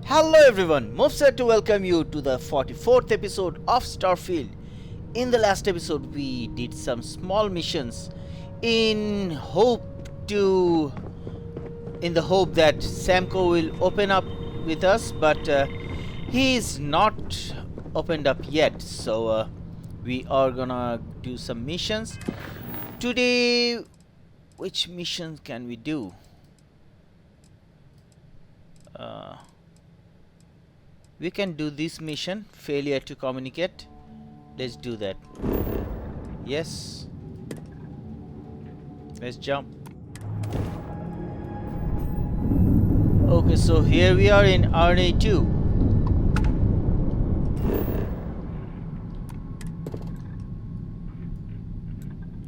Hello everyone, MUFS here to welcome you to the 44th episode of Starfield. In the last episode we did some small missions in the hope that Samko will open up with us, but he is not opened up yet, so we are gonna do some missions. Today, which mission can we do? We can do this mission, failure to communicate. Let's do that. Yes. Let's jump. Okay, so here we are in RNA2.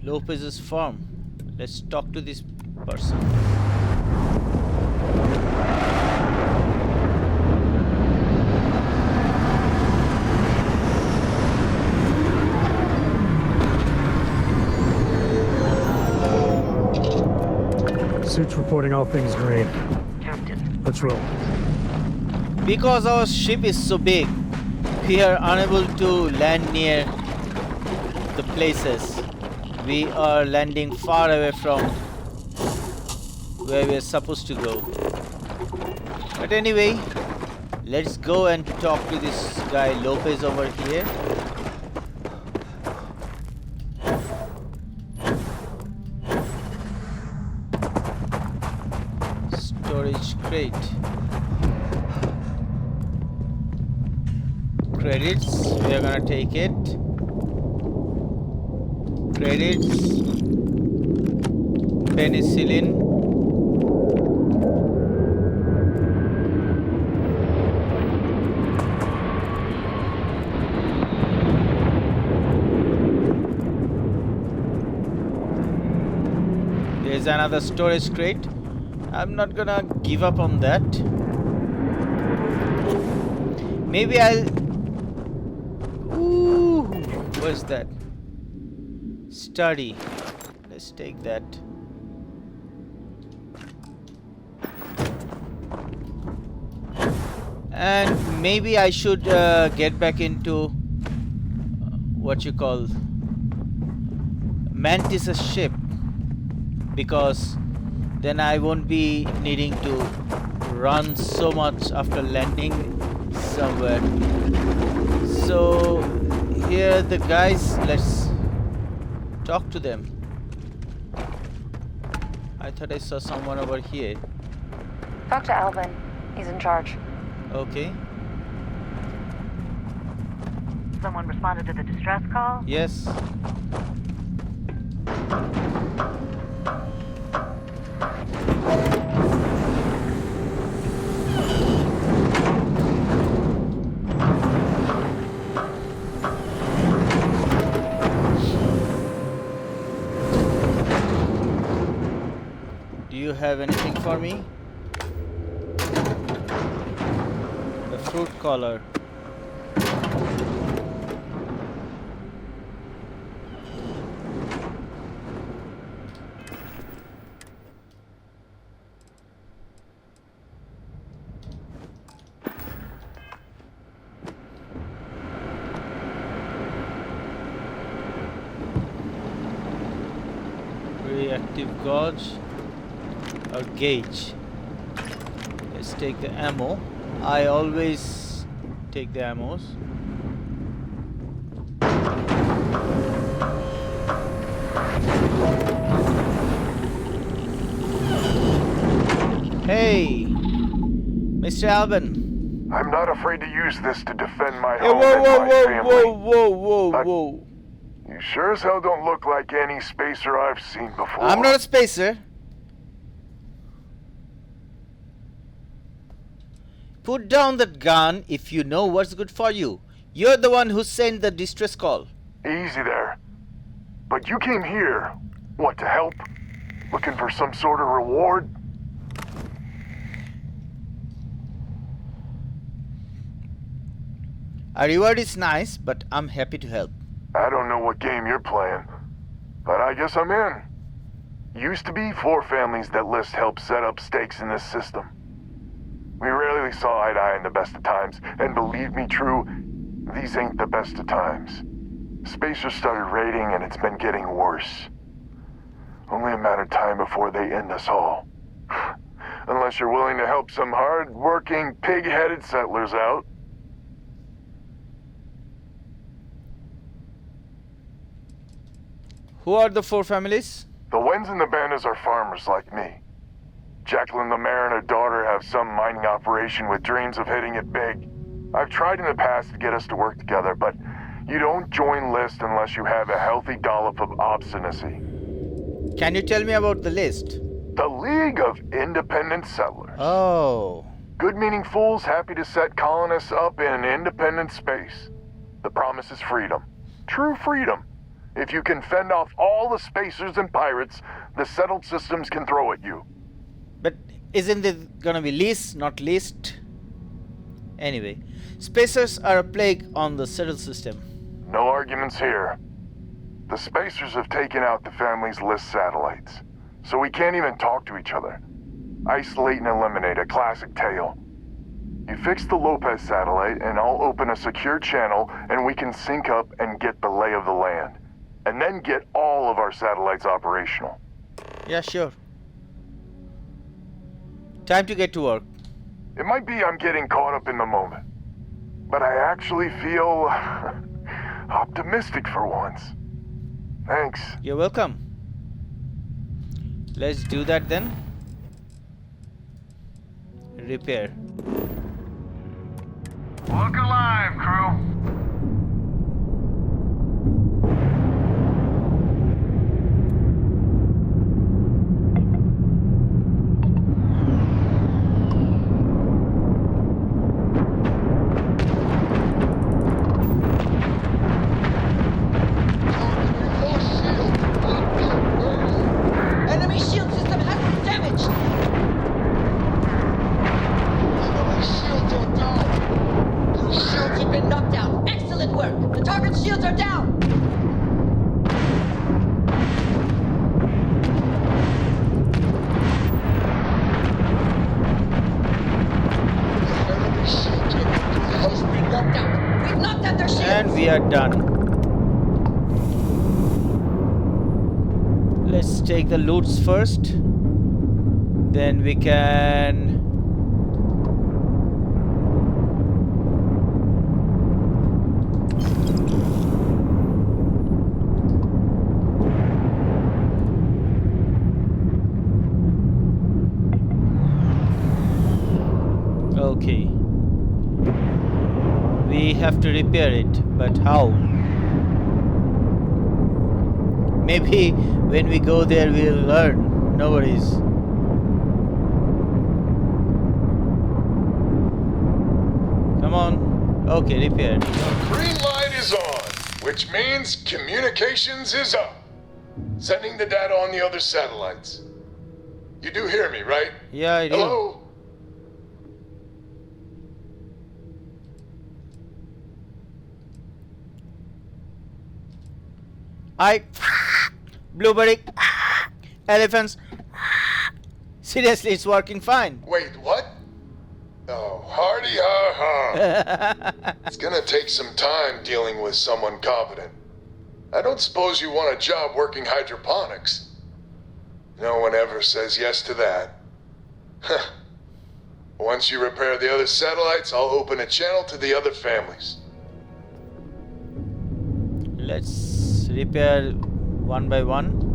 Lopez's farm. Let's talk to this person. Suits reporting all things green. Captain. Let's roll. Because our ship is so big, we are unable to land near the places. We are landing far away from where we are supposed to go. But anyway, let's go and talk to this guy Lopez over here. Storage crate. Credits, we are gonna take it. Credits. Penicillin. There's another storage crate. I'm not gonna give up on that. Maybe I'll... Ooh, what's that? Study. Let's take that. And maybe I should get back into what you call Mantis's ship, because then I won't be needing to run so much after landing somewhere. So here are the guys, let's talk to them. I thought I saw someone over here. Talk to Alvin. He's in charge. Okay. Someone responded to the distress call? Yes. Do you have anything for me? The fruit collar. Reactive gauge or gauge. Let's take the ammo. I always take the ammos. Hey, Mr. Alvin. I'm not afraid to use this to defend my Hey, home whoa, and whoa, my whoa, family. whoa. You sure as hell don't look like any spacer I've seen before. I'm not a spacer. Put down that gun if you know what's good for you. You're the one who sent the distress call. Easy there. But you came here, what, to help? Looking for some sort of reward? A reward is nice, but I'm happy to help. I don't know what game you're playing, but I guess I'm in. Used to be 4 families that list help set up stakes in this system. We rarely always saw eye to eye in the best of times, and believe me, True, these ain't the best of times. Spacers started raiding, and it's been getting worse. Only a matter of time before they end us all. Unless you're willing to help some hard-working, pig-headed settlers out. Who are the 4 families? The Wens and the Bandas are farmers like me. Jacqueline Lemaire and her daughter have some mining operation with dreams of hitting it big. I've tried in the past to get us to work together, but you don't join list unless you have a healthy dollop of obstinacy. Can you tell me about the list? The League of Independent Settlers. Oh. Good-meaning fools happy to set colonists up in independent space. The promise is freedom. True freedom. If you can fend off all the spacers and pirates the settled systems can throw at you. But isn't it gonna be least, not least? Anyway, spacers are a plague on the settled system. No arguments here. The spacers have taken out the family's list satellites, so we can't even talk to each other. Isolate and eliminate, a classic tale. You fix the Lopez satellite and I'll open a secure channel and we can sync up and get the lay of the land. And then get all of our satellites operational. Yeah, sure. Time to get to work. It might be I'm getting caught up in the moment, but I actually feel optimistic for once. Thanks. You're welcome. Let's do that then. Repair. Look alive, crew. Enemy shield system has been damaged! Enemy shields are down! Your shields have been knocked down! Excellent work! The target's shields are down! Enemy shield has been knocked out! We've knocked out their shields! And we are done. Let's take the loots first. Then we can... Okay. We have to repair it, but how? Maybe when we go there we'll learn. No worries. Come on. Okay, repair. Green light is on, which means communications is up. Sending the data on the other satellites. You do hear me, right? Yeah, I do. Hello? Blueberry, elephants. Seriously, it's working fine. Wait, what? Oh, hardy ha ha. It's gonna take some time dealing with someone competent. I don't suppose you want a job working hydroponics. No one ever says yes to that. Once you repair the other satellites, I'll open a channel to the other families. Let's repair one by one.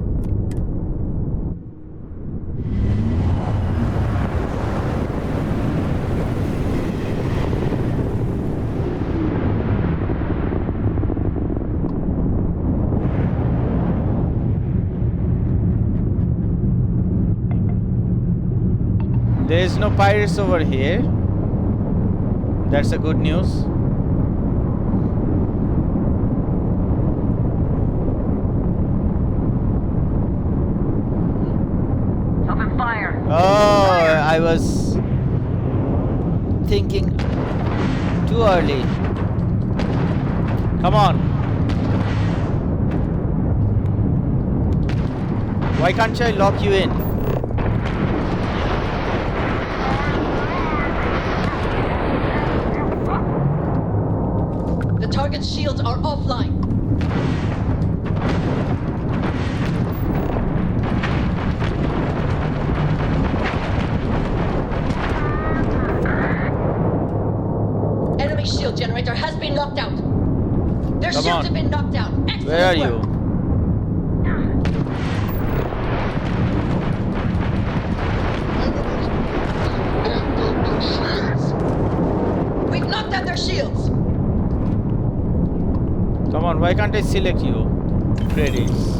There is no pirates over here. That's a good news. Open fire. Oh, I was thinking too early. Come on. Why can't I lock you in? target's shields are offline. Enemy shield generator has been knocked out. Their Come shields on. have been knocked down. Excellent Where are work. you? We've knocked out their shields. Come on, why can't I select you? Credits.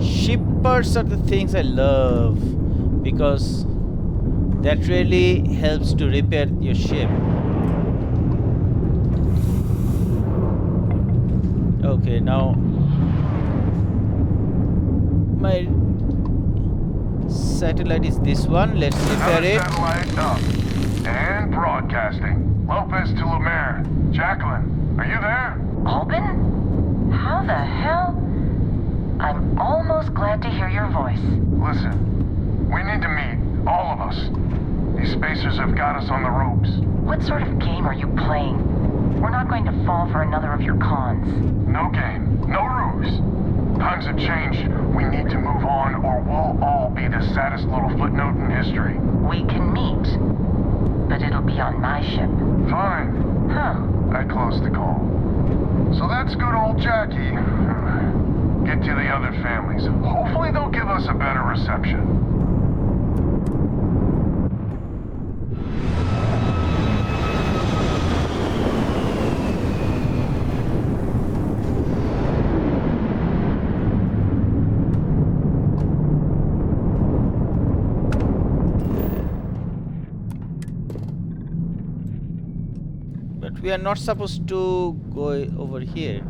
Shippers are the things I love because that really helps to repair your ship. Okay, now my satellite is this one. Let's repair Another it. satellite up. And broadcasting. Lopez to Lemaire. Jacqueline, are you there? Albin? How the hell? I'm almost glad to hear your voice. Listen, we need to meet, all of us. These spacers have got us on the ropes. What sort of game are you playing? We're not going to fall for another of your cons. No game, no ruse. Times have changed. We need to move on or we'll all be the saddest little footnote in history. We can meet, but it'll be on my ship. Fine. Huh. I closed the call. So that's good old Jackie. Get to the other families. Hopefully they'll give us a better reception. But we are not supposed to go over here.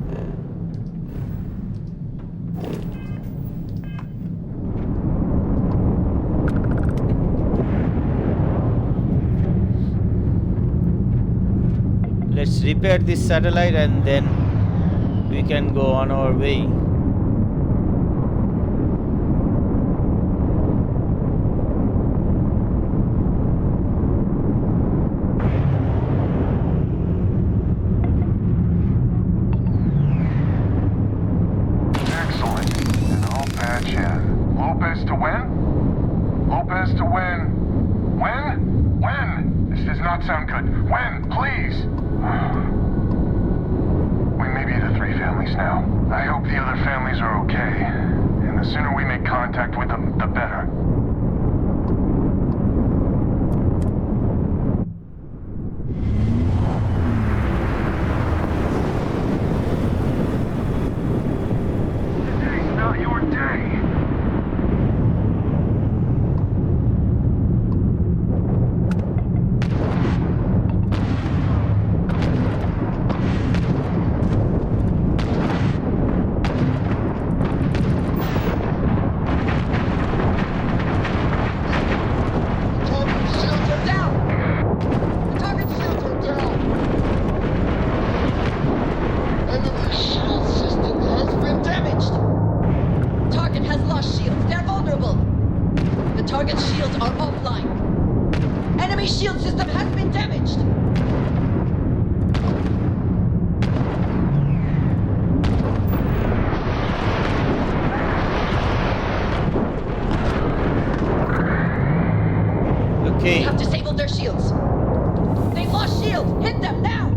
Let's repair this satellite and then we can go on our way. Excellent. And I'll patch in. Lopez to win? Lopez to win. When? When? This does not sound good. When? Please. We may be the three families now. I hope the other families are okay. And the sooner we make contact with them, the better. Today's not your day. Target shields are down. The target shields are down. Enemy shield system has been damaged. Target has lost shields. They're vulnerable. The target shields are offline. Enemy shield system has been damaged. We Okay. have disabled their shields. They've lost shields. Hit them now.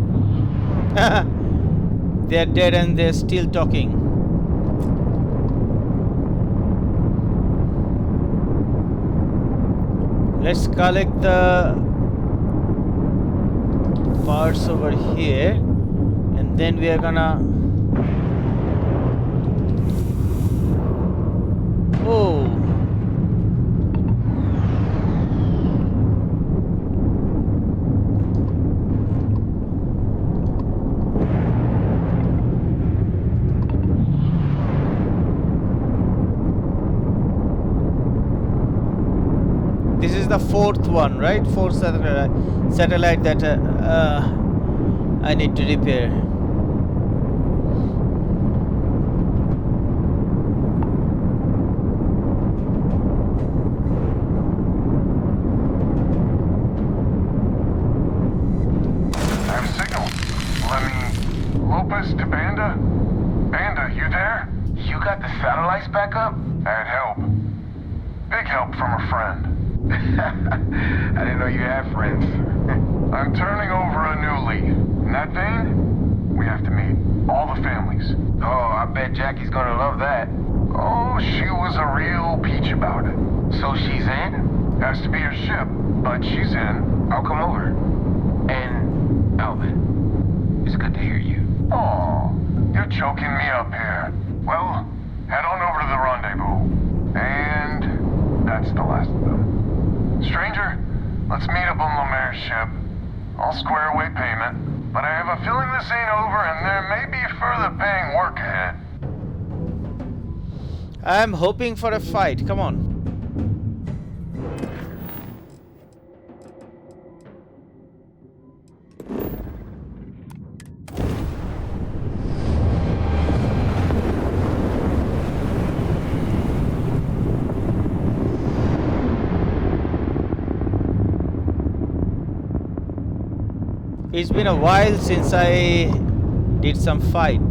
They're dead and they're still talking. Let's collect the parts over here and then we are gonna. Oh. This is the fourth one, right? Fourth satellite that I need to repair. Lopez to Banda? Banda, you there? You got the satellites back up? Had help. Big help from a friend. I didn't know you had friends. I'm turning over a new leaf. In that vein, we have to meet all the families. Oh, I bet Jackie's gonna love that. Oh, she was a real peach about it. So she's in? Has to be her ship, but she's in. I'll come over. And, Alvin, it's good to hear you. Oh, you're choking me up here. Well, head on over to the rendezvous. And that's the last of them. Stranger, let's meet up on Lemaire's ship. I'll square away payment, but I have a feeling this ain't over and there may be further paying work ahead. I'm hoping for a fight. Come on. It's been a while since I did some fight.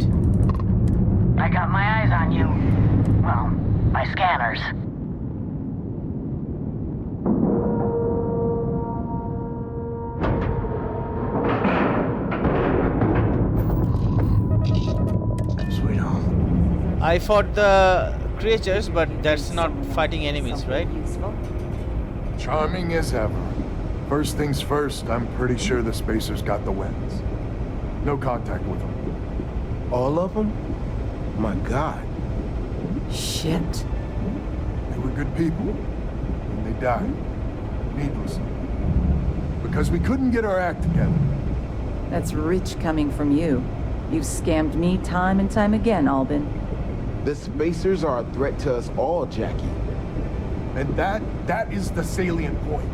I got my eyes on you. Well, my scanners. Sweet home. I fought the creatures, but that's not fighting enemies, right? Charming as ever. First things first, I'm pretty sure the Spacers got the wins. No contact with them. All of them? My God. Shit. They were good people, and they died. Needlessly. Because we couldn't get our act together. That's rich coming from you. You've scammed me time and time again, Albin. The Spacers are a threat to us all, Jackie. And that is the salient point.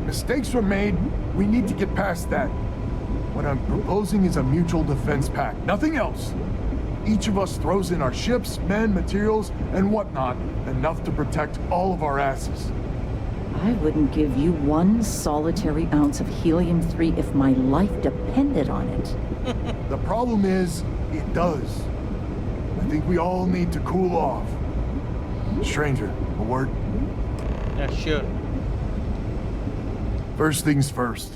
Mistakes were made, we need to get past that. What I'm proposing is a mutual defense pact, nothing else. Each of us throws in our ships, men, materials, and whatnot, enough to protect all of our asses. I wouldn't give you one solitary ounce of helium-3 if my life depended on it. The problem is, it does. I think we all need to cool off. Stranger, a word? Yeah, sure. First things first.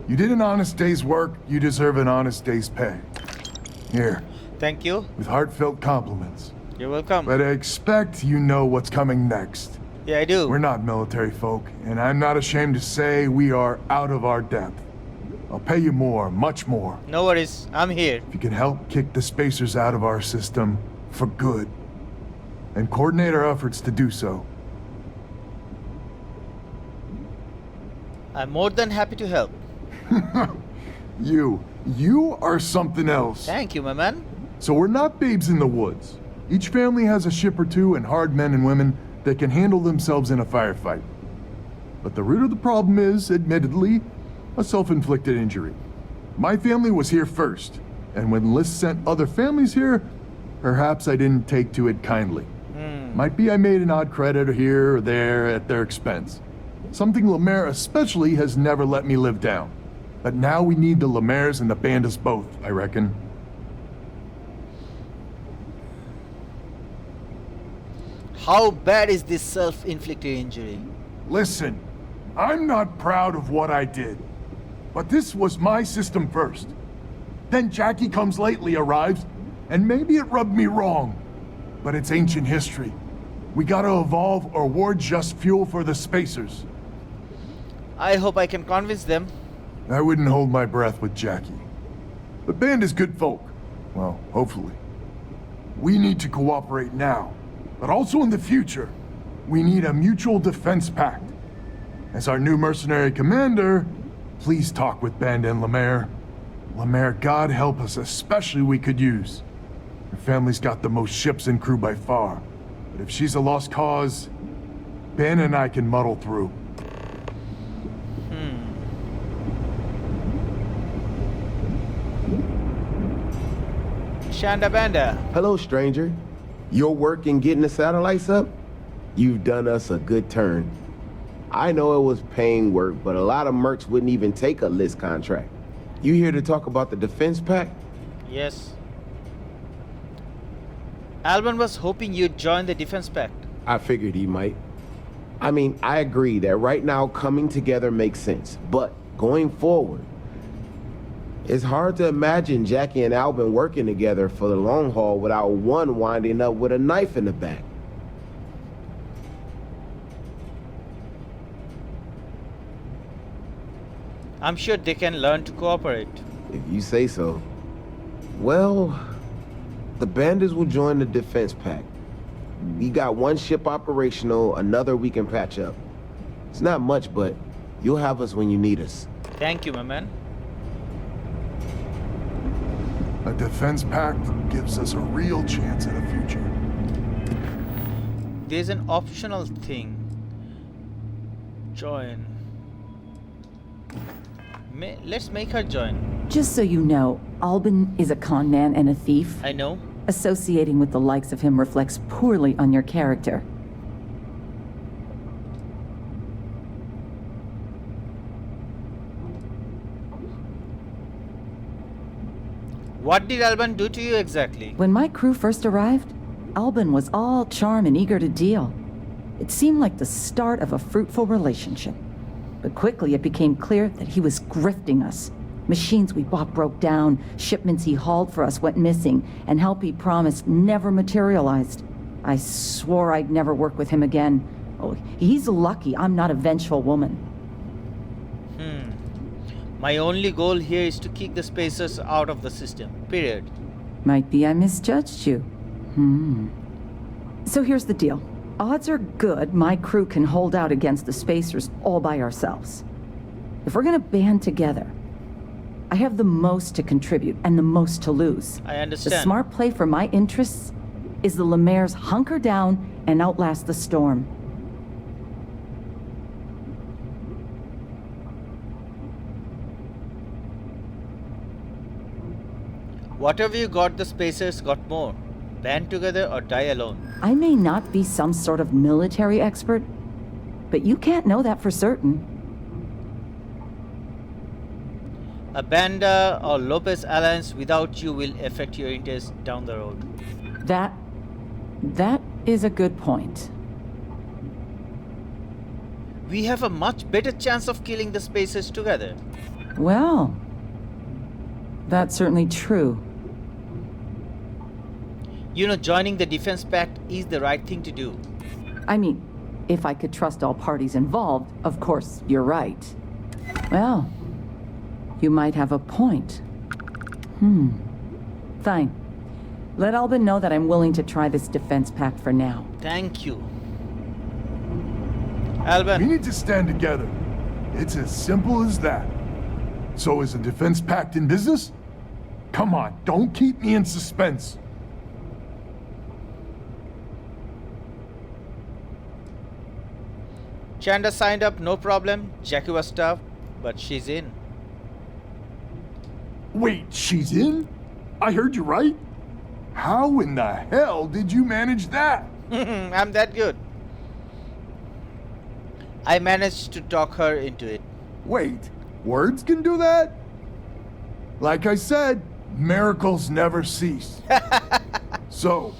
You did an honest day's work, you deserve an honest day's pay. Here, Thank you. with heartfelt compliments. You're welcome. But I expect you know what's coming next. Yeah, I do. We're not military folk, and I'm not ashamed to say we are out of our depth. I'll pay you more, much more, No worries. I'm here. if you can help kick the Spacers out of our system for good. And coordinate our efforts to do so. I'm more than happy to help. You are something else. Thank you, my man. So we're not babes in the woods. Each family has a ship or two and hard men and women that can handle themselves in a firefight. But the root of the problem is, admittedly, a self-inflicted injury. My family was here first, and when Liz sent other families here, perhaps I didn't take to it kindly. Might be I made an odd credit here or there at their expense. Something Lemaire especially has never let me live down. But now we need the Lemaires and the Bandas both, I reckon. How bad is this self-inflicted injury? Listen, I'm not proud of what I did. But this was my system first. Then Jackie comes lately arrives, and maybe it rubbed me wrong. But it's ancient history. We gotta evolve or war just fuel for the Spacers. I hope I can convince them. I wouldn't hold my breath with Jackie. The band is good folk. Well, hopefully. We need to cooperate now, but also in the future. We need a mutual defense pact. As our new mercenary commander, please talk with Band and Lemaire. Lemaire, God help us, especially we could use. Her family's got the most ships and crew by far. But if she's a lost cause, Ben and I can muddle through. Shanda Banda. Hello, stranger. Your work in getting the satellites up? You've done us a good turn. I know it was paying work, but a lot of mercs wouldn't even take a list contract. You here to talk about the defense pact? Yes. Alban was hoping you'd join the defense pact. I figured he might. I mean, I agree that right now coming together makes sense, but going forward, it's hard to imagine Jackie and Alban working together for the long haul without one winding up with a knife in the back. I'm sure they can learn to cooperate. If you say so. Well, the bandits will join the defense pact. We got one ship operational, another we can patch up. It's not much, but you'll have us when you need us. Thank you, my man. A defense pact gives us a real chance at a future. There's an optional thing. Join. Let's make her join. Just so you know, Alban is a con man and a thief. I know. Associating with the likes of him reflects poorly on your character. What did Alban do to you exactly? When my crew first arrived, Alban was all charm and eager to deal. It seemed like the start of a fruitful relationship. But quickly it became clear that he was grifting us. Machines we bought broke down, shipments he hauled for us went missing, and help he promised never materialized. I swore I'd never work with him again. Oh, he's lucky I'm not a vengeful woman. My only goal here is to kick the spacers out of the system. Period. Might be I misjudged you. So here's the deal. Odds are good my crew can hold out against the spacers all by ourselves. If we're gonna band together, I have the most to contribute and the most to lose. I understand. The smart play for my interests is the Lemaire's hunker down and outlast the storm. Whatever you got, the spacers got more. Band together or die alone. I may not be some sort of military expert, but you can't know that for certain. A Banda or Lopez alliance without you will affect your interests down the road. That is a good point. We have a much better chance of killing the spacers together. Well, that's certainly true. You know, joining the defense pact is the right thing to do. I mean, if I could trust all parties involved, of course, you're right. Well, you might have a point. Fine. Let Alban know that I'm willing to try this defense pact for now. Thank you. We Alban, need to stand together. It's as simple as that. So is the defense pact in business? Come on, don't keep me in suspense. Chanda signed up, no problem. Jackie was tough, but she's in. Wait, she's in? I heard you right? How in the hell did you manage that? I'm that good. I managed to talk her into it. Wait, words can do that? Like I said, miracles never cease. So,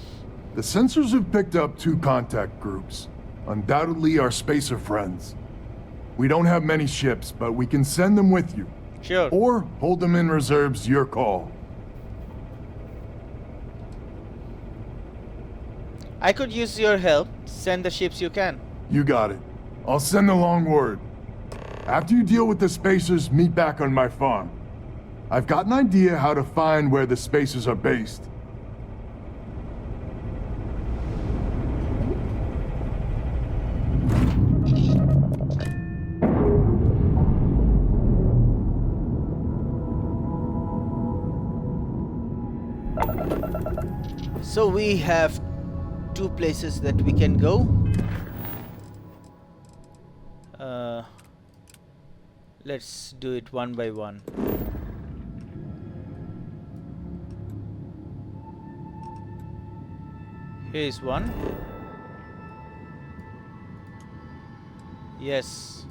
the sensors have picked up 2 contact groups. Undoubtedly our spacer friends. We don't have many ships, but we can send them with you. Sure. Or hold them in reserves, your call. I could use your help. Send the ships you can. You got it. I'll send along word. After you deal with the spacers, meet back on my farm. I've got an idea how to find where the spacers are based. So we have 2 places that we can go. Let's do it one by one. Here's one. Yes.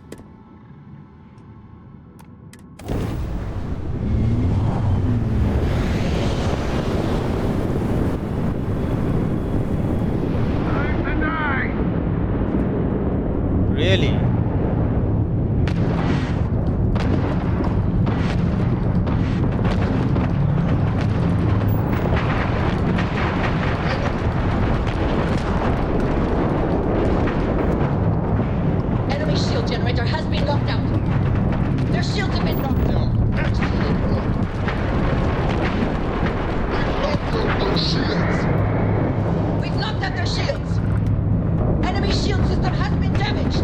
Really? Enemy shield generator has been knocked out. Their shields have been knocked out. Excellent work. We've knocked out their shields. Enemy shield system has been damaged.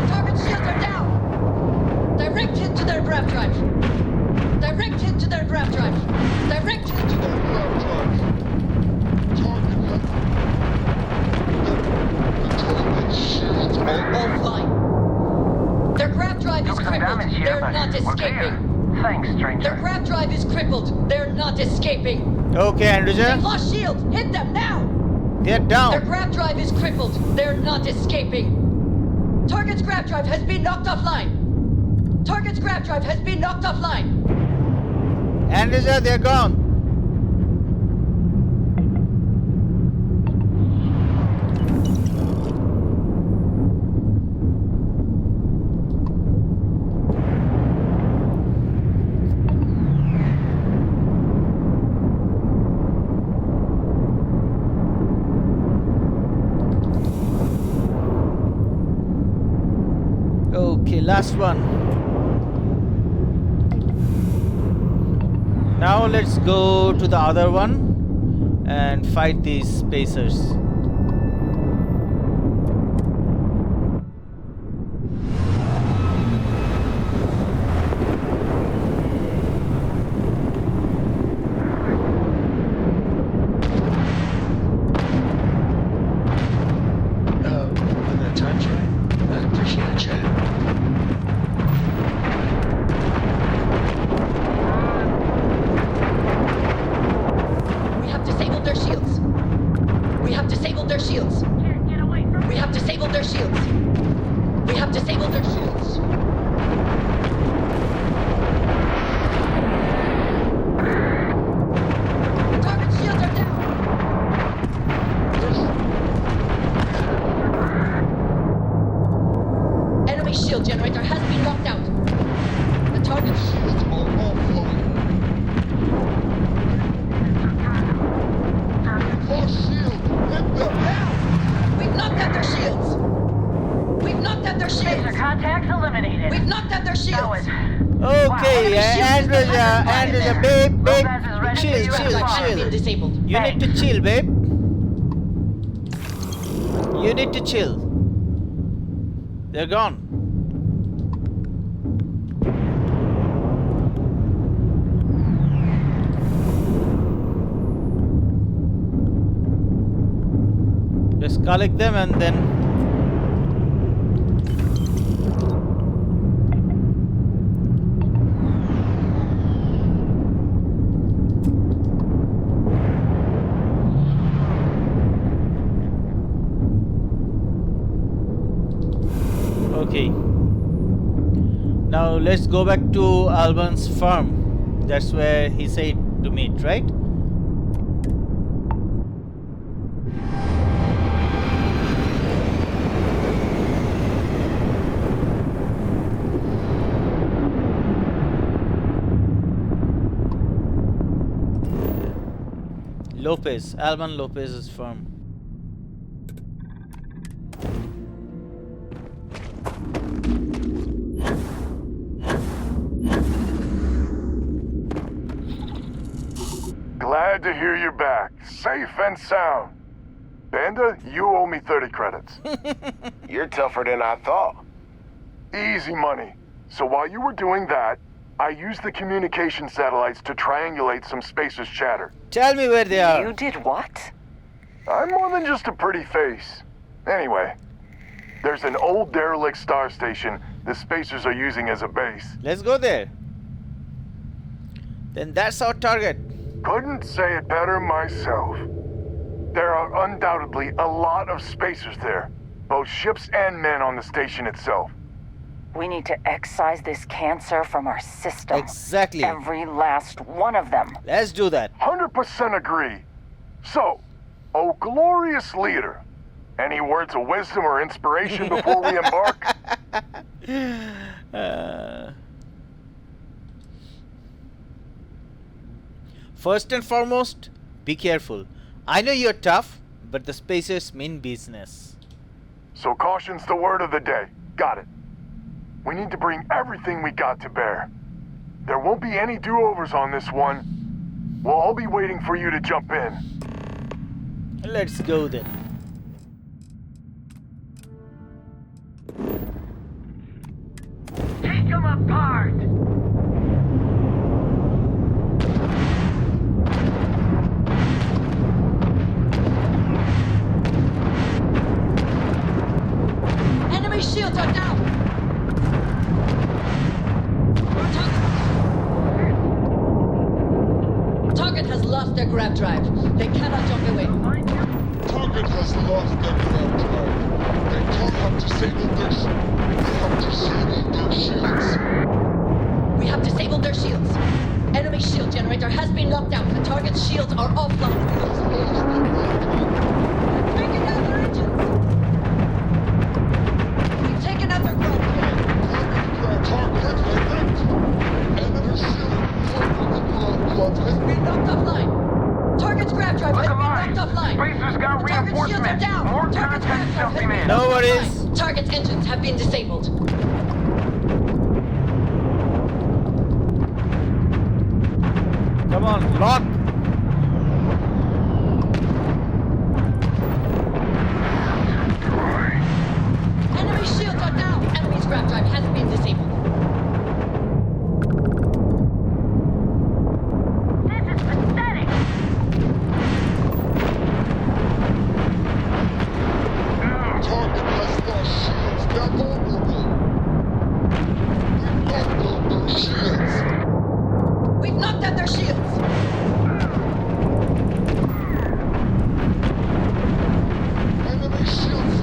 Target shields are down. Direct hit to their grav drive. Direct hit to their grav drive. Direct hit to their grav drive. Target left. The target shields are offline. Their grav drive is crippled. They're not escaping. Thanks, stranger. Their grav drive is crippled. They're not escaping. Okay, They've Androja. lost shields. Hit them now. They're Their down. grav drive is crippled. They're not escaping. Target's grav drive has been knocked offline. Target's grav drive has been knocked offline. Androja, they're gone. Okay, last one. Now let's go to the other one and fight these spacers. When the time's right, I'd appreciate a chat. We have disabled their shields. We have disabled their shields. We have disabled their shields. We have disabled their shields. Target shields are down. Enemy shield generator has been knocked out. The target shields are offline. Lost shield. Hit them now. We've knocked out their shields. We've knocked out their shields. Spacer contacts eliminated. We've knocked out their That shields. was... Okay, Androja, babe, Lopez is ready chill, for you chill, at the bar. Been chill. disabled. You need to chill, babe. You need to chill. They're gone. Just collect them and then okay. Now let's go back to Albin's farm. That's where he said to meet, right? Alban Lopez's farm. Glad to hear you're back, safe and sound. Banda, you owe me 30 credits. You're tougher than I thought. Easy money. So while you were doing that, I used the communication satellites to triangulate some spacers' chatter. Tell me where they are. You did what? I'm more than just a pretty face. Anyway, there's an old derelict star station the spacers are using as a base. Let's go there. Then that's our target. Couldn't say it better myself. There are undoubtedly a lot of spacers there, both ships and men on the station itself. We need to excise this cancer from our system. Exactly. Every last one of them. Let's do that. 100% agree. So, oh glorious leader, any words of wisdom or inspiration before we embark? First and foremost, be careful. I know you're tough, but the spacers mean business. So caution's the word of the day. Got it. We need to bring everything we got to bear. There won't be any do-overs on this one. We'll all be waiting for you to jump in. Let's go then. Take them apart! Enemy shields are down! Target has lost their grab drive. They cannot jump away. Target has lost their grab drive. They cannot disable their shields. We have disabled their shields. Enemy shield generator has been knocked out. The target's shields are offline. Taking out their engines. We've taken out their grab drive. Target direct. Enemy shield has been knocked offline. Target's grab drive has been knocked offline. Spacers got The target's shields are reinforcements. down. More Target's grab contact drive has jumping been in. No knocked worries. offline. Target's engines have been disabled. Come on, lock. Enemy shields are down. Enemy's grab drive has been disabled. This is pathetic. Target has lost shields. They're vulnerable. We've knocked out their shields. We've knocked out their shields. Enemy shields.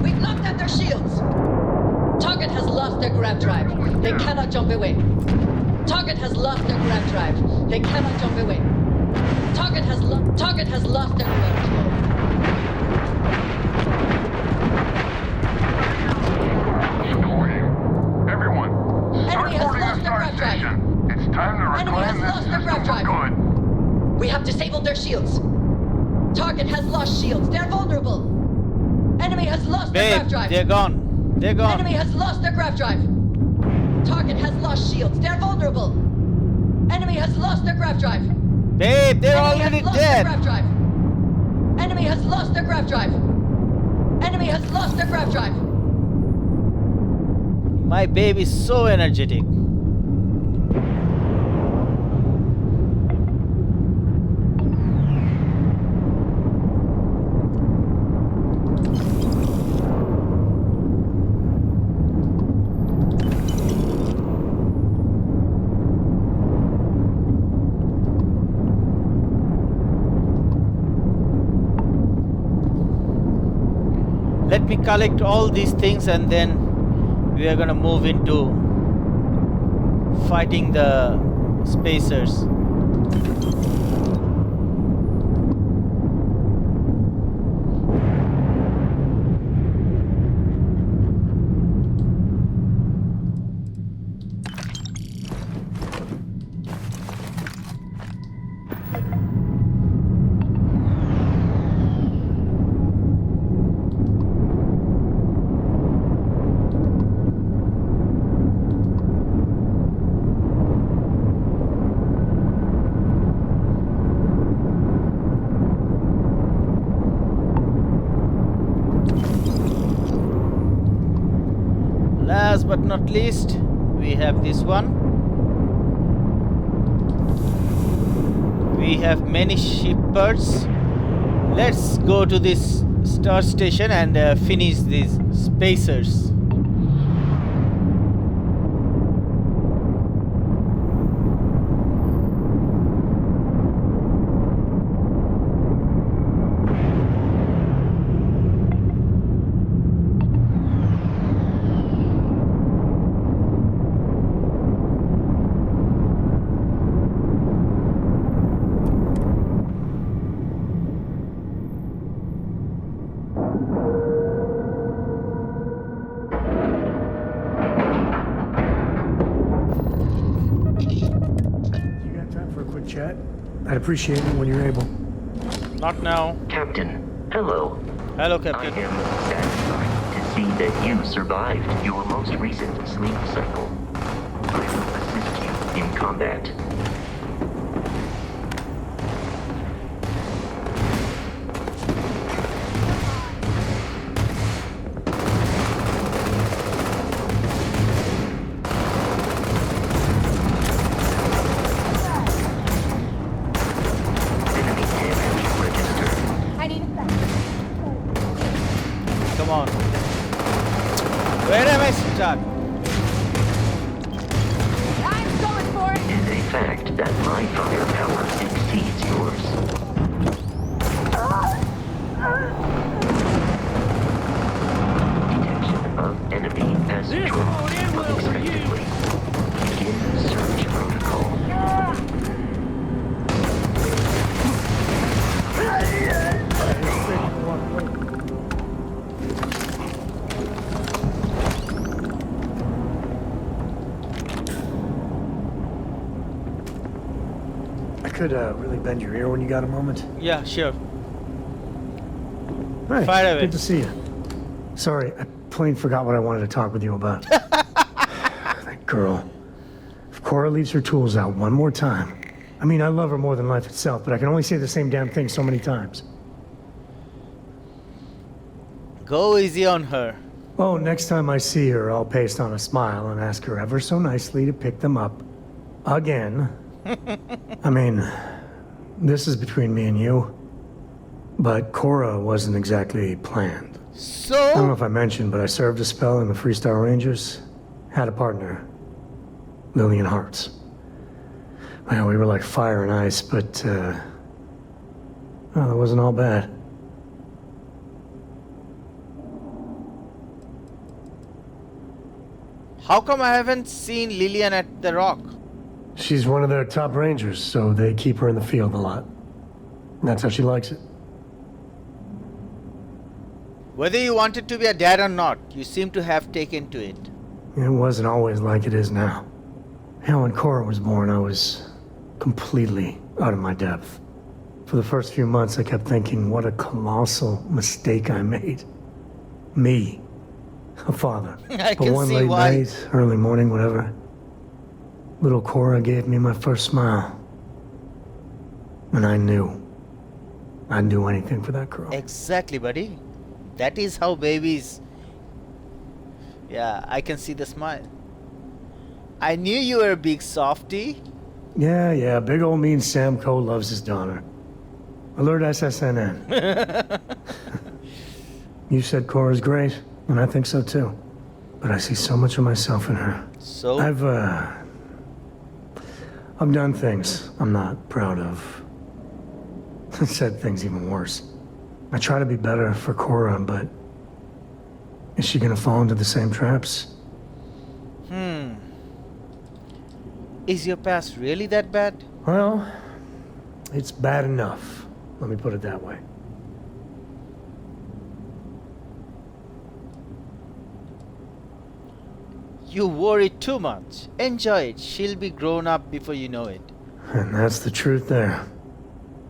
We've knocked out their shields. Target has lost their grab drive. They cannot jump away. Target has lost their grab drive. They cannot jump away. Target has lost their grab drive. Everyone, Enemy has lost their grab drive. it's time to Enemy has lost their grab drive. We have disabled their shields. Target has lost shields. They're vulnerable. Enemy has lost their Babe, grab drive. they're gone. They're gone. Enemy has lost their grab drive. Target has lost shields. They're vulnerable. Enemy has lost their grab drive. Babe, they're Enemy already has lost their dead. grab drive. Enemy has lost their grab drive. Enemy has lost their grab drive. My babe is so energetic. Let me collect all these things and then we are gonna move into fighting the spacers. Last but not least, we have this one. We have many shippers. Let's go to this star station and finish these spacers. I'd appreciate it when you're able. Not now. Captain, hello. Hello, I Captain. am satisfied to see that you survived your most recent sleep cycle. I will assist you in combat. Enemy damage registered. Come on. Where am I stuck? It is a fact that my firepower exceeds yours. Detection of enemy as dropped unexpectedly. Begin search protocol. I could really bend your ear when you got a moment. Yeah, sure. Hey, Fire away. good to see you. Sorry, I plain forgot what I wanted to talk with you about. That girl. If Cora leaves her tools out one more time. I mean, I love her more than life itself, but I can only say the same damn thing so many times. Go easy on her. Oh, next time I see her, I'll paste on a smile and ask her ever so nicely to pick them up. Again. I mean, this is between me and you. But Cora wasn't exactly planned. I don't know So? if I mentioned, but I served a spell in the Freestar Rangers. Had a partner. Lillian Hartz. Well, we were like fire and ice, but, well, it wasn't all bad. How come I haven't seen Lillian at the Rock? She's one of their top rangers, so they keep her in the field a lot. That's how she likes it. Whether you wanted to be a dad or not, you seem to have taken to it. It wasn't always like it is now. Hell, when Cora was born, I was completely out of my depth. For the first few months, I kept thinking, what a colossal mistake I made. Me, a father. I But can one see late why. night, early morning, whatever, little Cora gave me my first smile. And I knew I'd do anything for that girl. Exactly, buddy. That is how babies... Yeah, I can see the smile. I knew you were a big softie. Yeah, big old mean Sam Coe loves his daughter. Alert SSNN. You said Cora's great, and I think so too. But I see so much of myself in her. So? I've done things I'm not proud of. Said things even worse. I try to be better for Cora, but is she gonna fall into the same traps? Is your past really that bad? Well, it's bad enough. Let me put it that way. You worry too much. Enjoy it. She'll be grown up before you know it. And that's the truth there.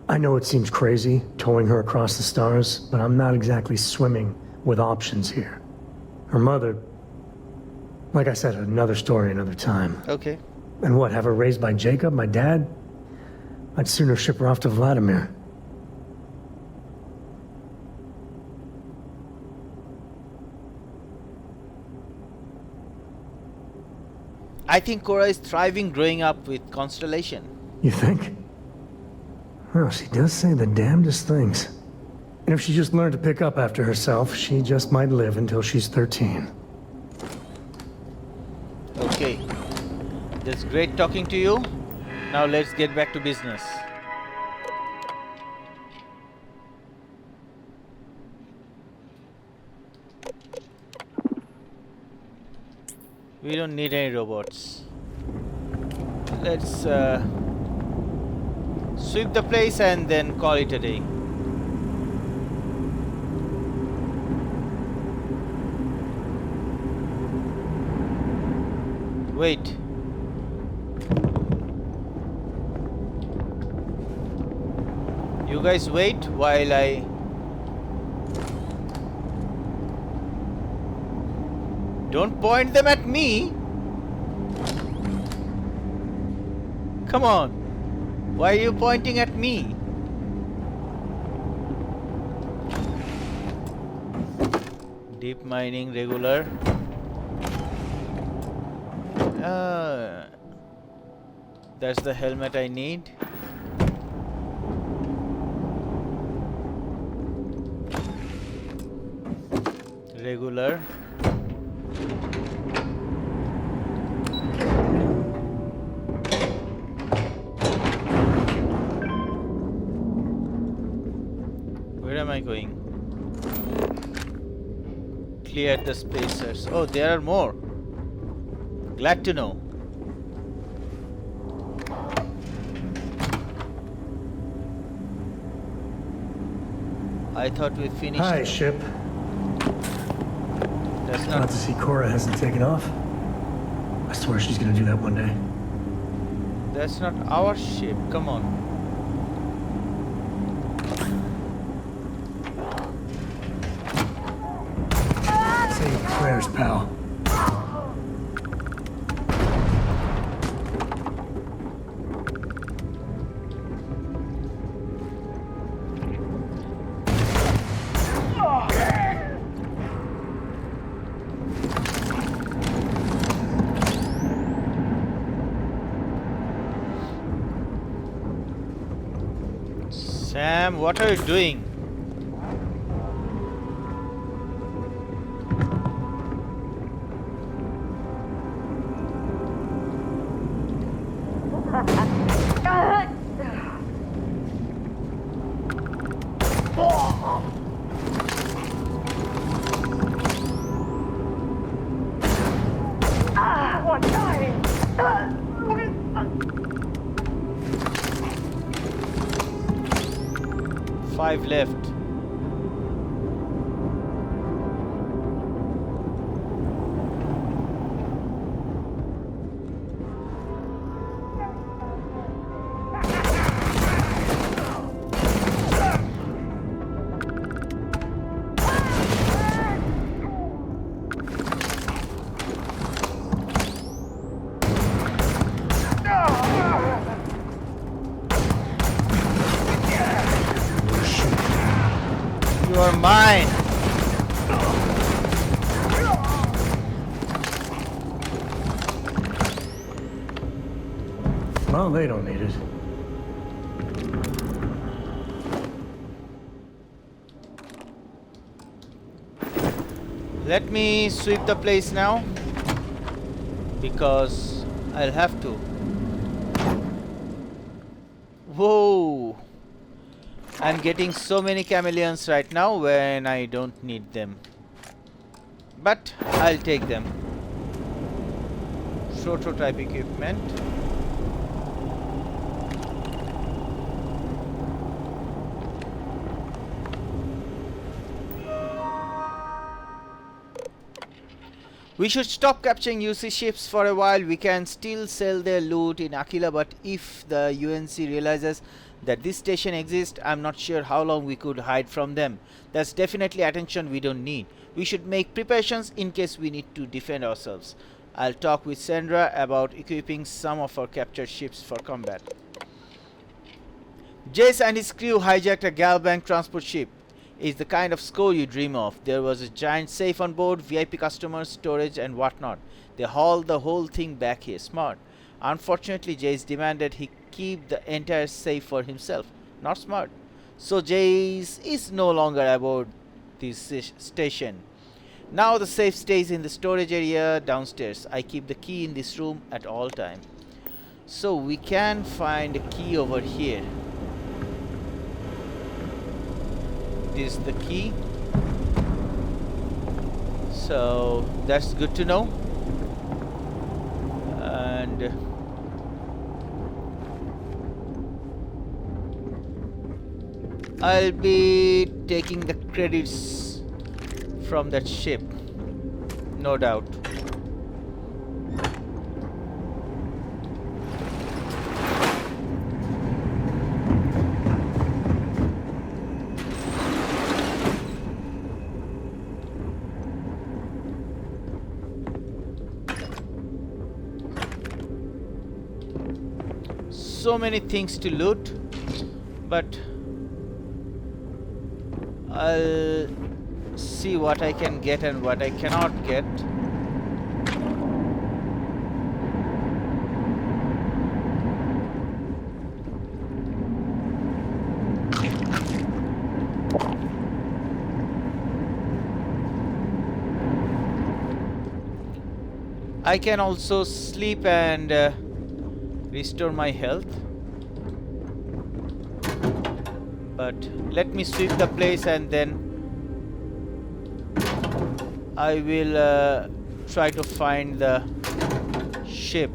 I know it seems crazy, towing her across the stars, but I'm not exactly swimming with options here. Her mother... Like I said, another story, another time. Okay. And what, have her raised by Jacob, my dad? I'd sooner ship her off to Vladimir. I think Cora is thriving growing up with Constellation. You think? Well, she does say the damnedest things. And if she just learned to pick up after herself, she just might live until she's 13. Okay. That's great talking to you. Now let's get back to business. We don't need any robots. Let's sweep the place and then call it a day. Wait. You guys wait while I... Don't point them at me! Come on! Why are you pointing at me? Deep mining, regular. That's the helmet I need. Regular. Where am I going? Clear the spacers. Oh, there are more. Glad to know. I thought we finished. Hi, ship. That's Glad not. to see Cora hasn't taken off. I swear she's gonna do that one day. That's not our ship. Come on. Say your prayers, pal. Sam, what are you doing? Five left. You are mine. Well, they don't need it. Let me sweep the place now, because I'll have to. Whoa! I'm getting so many chameleons right now when I don't need them. But I'll take them. Prototype equipment. We should stop capturing UC ships for a while. We can still sell their loot in Aquila, but if the UNC realizes that this station exists, I'm not sure how long we could hide from them. That's definitely attention we don't need. We should make preparations in case we need to defend ourselves. I'll talk with Sandra about equipping some of our captured ships for combat. Jace and his crew hijacked a Galbank transport ship. It's the kind of score you dream of. There was a giant safe on board, VIP customers, storage and whatnot. They hauled the whole thing back here. Smart. Unfortunately, Jace demanded he keep the entire safe for himself. Not smart. So Jace is no longer aboard this station. Now the safe stays in the storage area downstairs. I keep the key in this room at all time. So we can find a key over here. This is the key. So that's good to know. And I'll be taking the credits from that ship, no doubt. so many things to loot, but I'll see what I can get and what I cannot get. I can also sleep and restore my health. But let me sweep the place and then I will try to find the ship.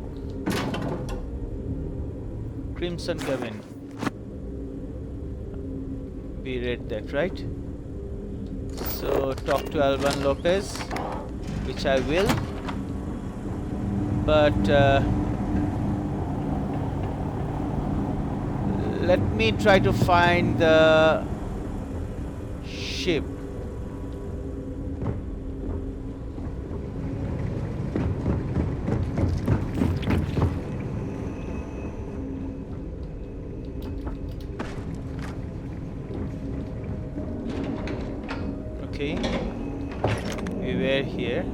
Crimson Cabin. We read that, right? So talk to Alban Lopez, which I will. But let me try to find the ship. Okay, we were here.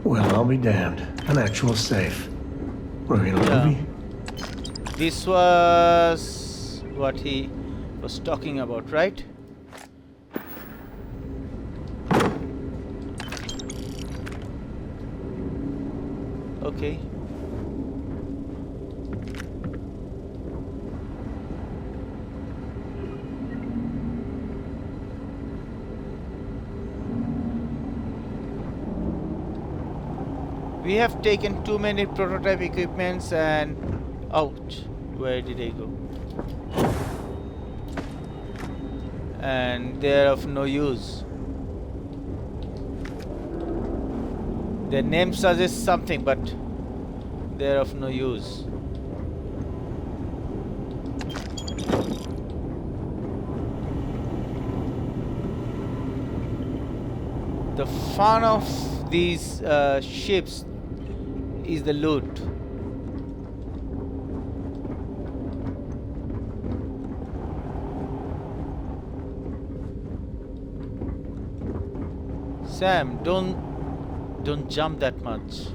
Well, I'll be damned. An actual safe. We're in a movie? This was what he was talking about, right? Okay. We have taken too many prototype equipments and ouch, where did I go? And they're of no use. Their name suggests something, but they're of no use. The fun of these ships is the loot. Sam, don't jump that much.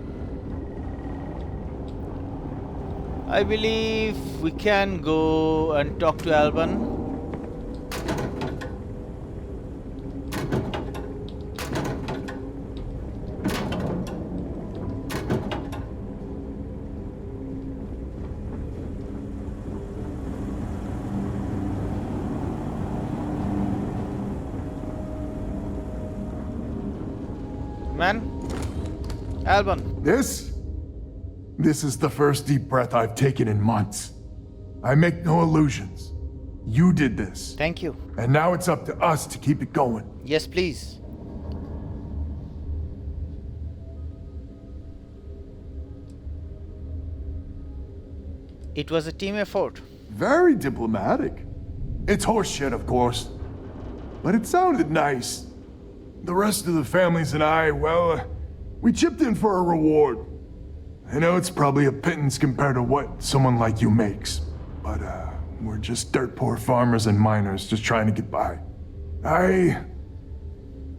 I believe we can go and talk to Alban. Man, Alban. This is the first deep breath I've taken in months. I make no illusions. You did this. Thank you. And now it's up to us to keep it going. Yes, please. It was a team effort. Very diplomatic. It's horseshit, of course. But it sounded nice. The rest of the families and I, well, we chipped in for a reward. I know it's probably a pittance compared to what someone like you makes. But, we're just dirt poor farmers and miners just trying to get by. I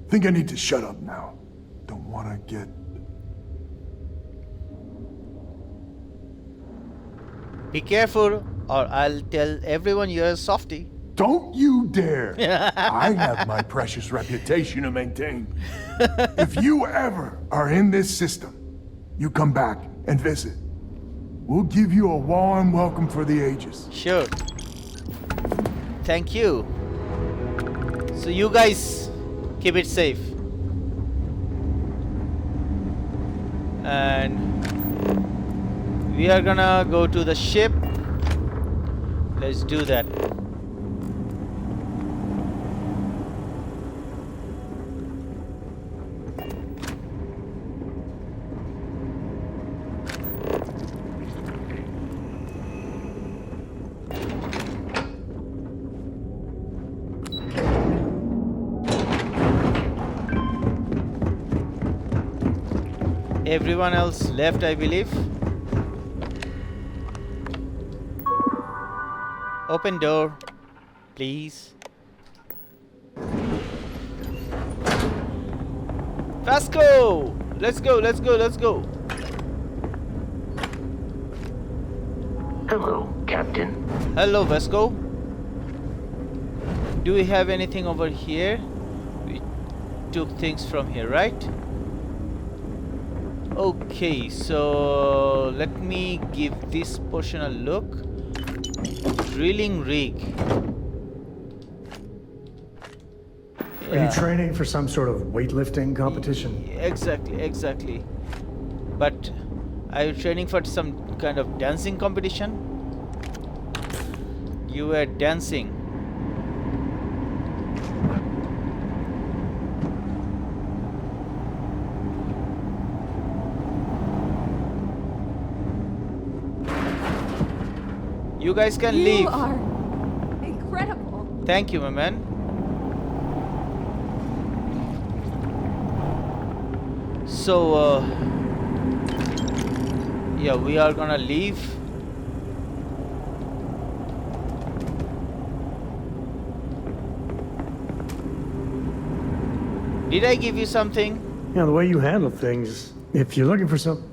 think I need to shut up now. Don't want to get... Be careful, or I'll tell everyone you're a softie. Don't you dare! I have my precious reputation to maintain. If you ever are in this system, you come back and visit. We'll give you a warm welcome for the ages. Sure. Thank you. So you guys keep it safe. And we are gonna go to the ship. Let's do that. Everyone else left, I believe. Open door, please. Vasco! Let's go, let's go, let's go. Hello, Captain. Hello, Vasco. Do we have anything over here? We took things from here, right? Okay, so let me give this portion a look. Drilling rig. Are you training for some sort of weightlifting competition? Exactly. But are you training for some kind of dancing competition? You were dancing. You guys can leave. You are incredible. Thank you, my man. So, yeah, we are gonna leave. Did I give you something? Yeah, the way you handle things. If you're looking for some...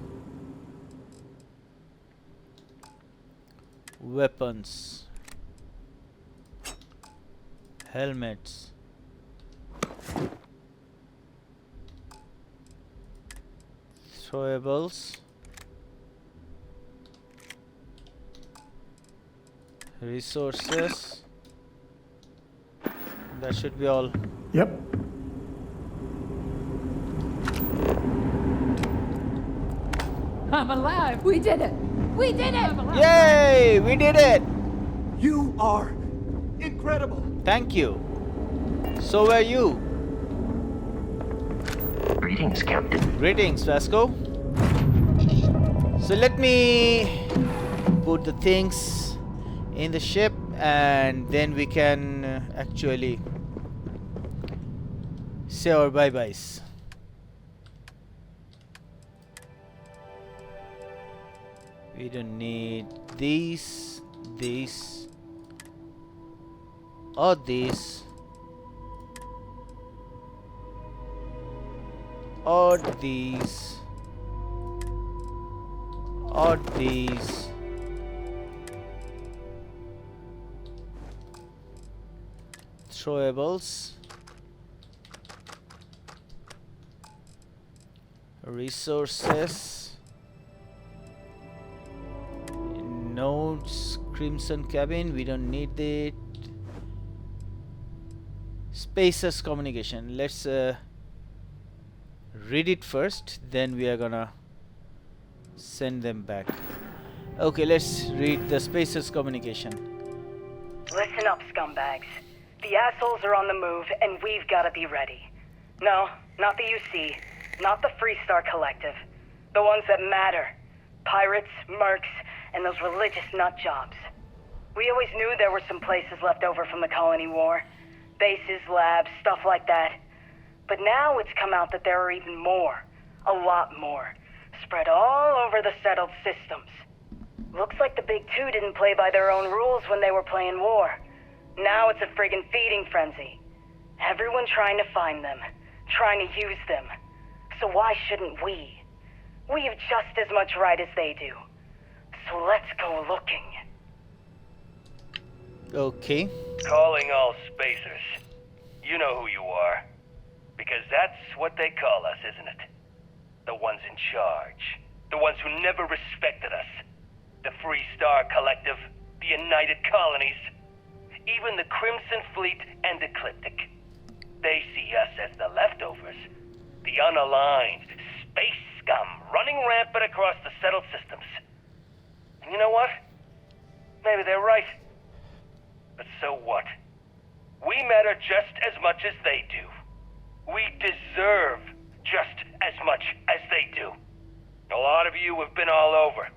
Weapons. Helmets. Throwables. Resources. That should be all. Yep. I'm alive. We did it. We did it. Yay! We did it. You are incredible. Thank you. So are you. Greetings, Captain. Greetings, Vasco. So let me put the things in the ship and then we can actually say our bye-byes. We don't need these, or these, or these, or these. Throwables. Resources. Notes. Crimson cabin. We don't need it. Spaces communication. Let's read it first. Then we are gonna send them back. Okay, let's read the spaces communication. Listen up, scumbags. The assholes are on the move, and we've got to be ready. No, not the UC, not the Freestar Collective. The ones that matter. Pirates, mercs, and those religious nut jobs. We always knew there were some places left over from the Colony War. Bases, labs, stuff like that. But now it's come out that there are even more. A lot more. Spread all over the settled systems. Looks like the Big Two didn't play by their own rules when they were playing war. Now it's a friggin' feeding frenzy. Everyone trying to find them, trying to use them. So why shouldn't we? We have just as much right as they do. So let's go looking. Okay. Calling all spacers. You know who you are. Because that's what they call us, isn't it? The ones in charge. The ones who never respected us. The Freestar Collective. The United Colonies. Even the Crimson Fleet and Ecliptic. They see us as the leftovers, the unaligned space scum running rampant across the settled systems. And you know what? Maybe they're right. But so what? We matter just as much as they do. We deserve just as much as they do. A lot of you have been all over.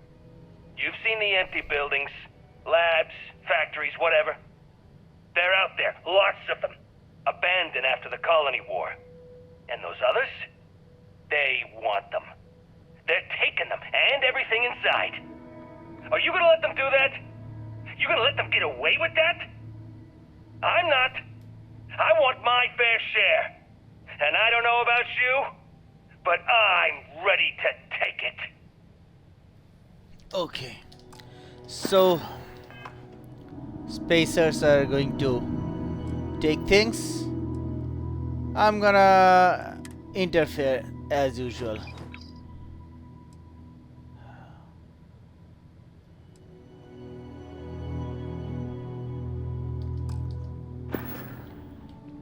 You've seen the empty buildings, labs, factories, whatever. They're out there, lots of them, abandoned after the colony war. And those others? They want them. They're taking them, and everything inside. Are you gonna let them do that? You gonna let them get away with that? I'm not. I want my fair share. And I don't know about you, but I'm ready to take it. Okay. So, spacers are going to take things. I'm gonna interfere as usual.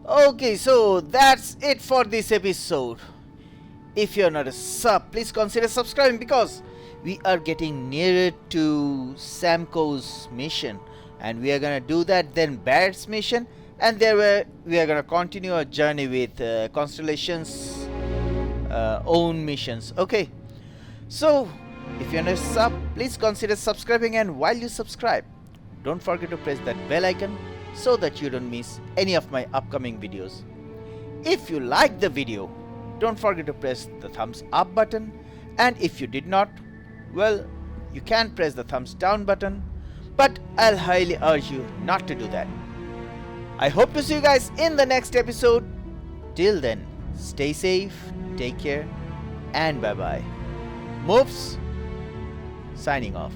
Okay, so that's it for this episode. If you're not a sub, please consider subscribing because we are getting nearer to Samco's mission, and we are gonna do that, then Barrett's mission, and there we are gonna continue our journey with Constellation's own missions. Okay, so if you're not a sub, please consider subscribing, and while you subscribe, don't forget to press that bell icon so that you don't miss any of my upcoming videos. If you liked the video, don't forget to press the thumbs up button, and if you did not, well, you can press the thumbs down button, but I'll highly urge you not to do that. I hope to see you guys in the next episode. Till then, stay safe, take care, and bye bye. MUFS signing off.